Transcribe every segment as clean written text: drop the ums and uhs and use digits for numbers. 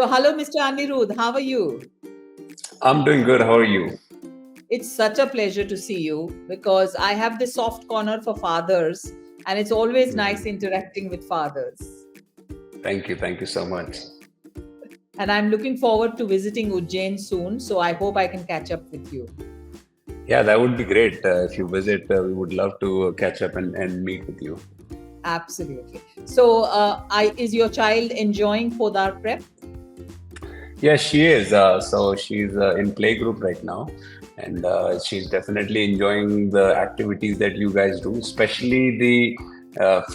So, hello, Mr. Anirudh. How are you? I'm doing good. How are you? It's such a pleasure to see you because I have this soft corner for fathers, and it's always nice Mhm. interacting with fathers. Thank you. Thank you so much. And I'm looking forward to visiting Ujjain soon, so I hope I can catch up with you. Yeah, that would be great. If you visit, we would love to catch up and meet with you. Absolutely. So, is your child enjoying Podar Prep? Yeah, she is. So she's in playgroup right now, and she's definitely enjoying the activities that you guys do, especially the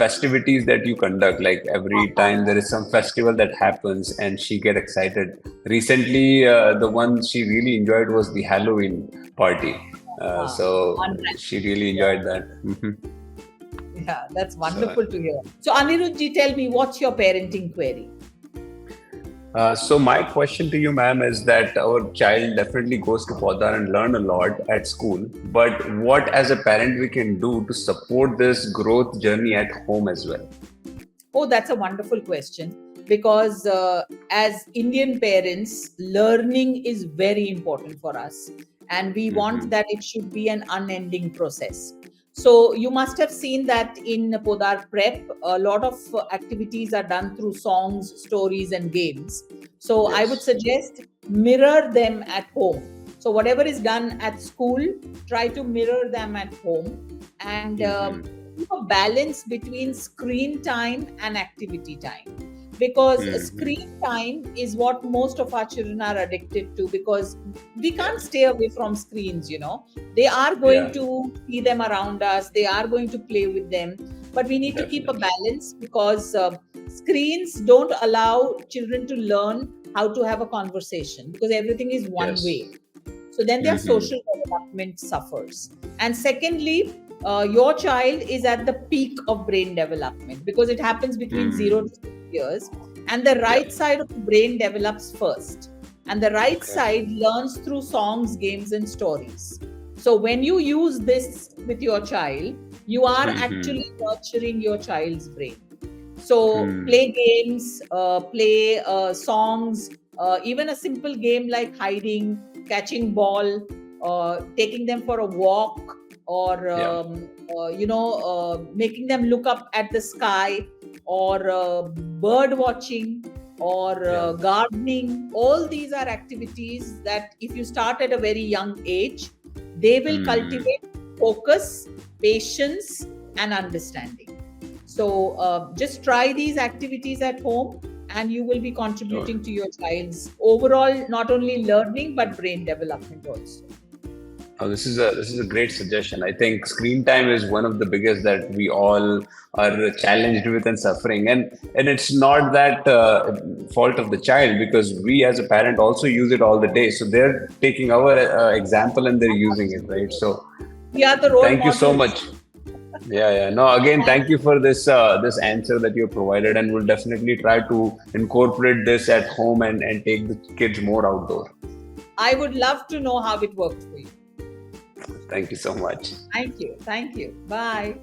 festivities that you conduct. Like every time there is some festival that happens, and she get excited. Recently, the one she really enjoyed was the Halloween party. Ah, So unreal. she really enjoyed that. Yeah, that's So. wonderful to hear. So, Anirudh ji, tell me what's your parenting query? So my question to you, ma'am, is that our child definitely goes to Podar and learn a lot at school. But what, as a parent, we can do to support this growth journey at home as well? Oh, that's a wonderful question because as Indian parents, learning is very important for us, and we want Hmm. that it should be an unending process. So, you must have seen that in Podar Prep, a lot of activities are done through songs, stories, and games. So, I would Yes. suggest mirror them at home. So, whatever is done at school, try to mirror them at home. And Hmm. keep a balance between screen time and activity time, because Hmm. screen time is what most of our children are addicted to, because we can't Yes. stay away from screens. They are going Yeah. to see them around us, they are going to play with them, but we need to keep a Definitely. balance because screens don't allow children to learn how to have a conversation because everything is one Yes. way. So then their Hmm. social development suffers. And secondly, your child is at the peak of brain development because it happens between 0 Hmm. to 6 years, and the Yeah. right side of the brain develops first, and the right Okay. side learns through songs, games, and stories. So when you use this with your child, you are Hmm. actually nurturing your child's brain. So Hmm. play games, play songs, even a simple game like hiding, catching ball, taking them for a walk, or Yeah. making them look up at the sky, or bird watching, or Yeah. gardening. All these are activities that, if you start at a very young age, they will Hmm. cultivate focus, patience, and understanding. So just try these activities at home, and you will be Sure. contributing to your child's overall not only learning but brain development also. Oh, this is a great suggestion. I think screen time is one of the biggest that we all are challenged with and suffering, and it's not that fault of the child because we as a parent also use it all the day. So they're taking our example and they're using it, right? Absolutely. So We are the role thank you so models. much. Yeah, yeah. No, again, Thank thank you for this answer that you provided, and we'll definitely try to incorporate this at home and take the kids more outdoor. I would love to know how it worked for you. Thank you so much. Thank you. Thank you. Bye.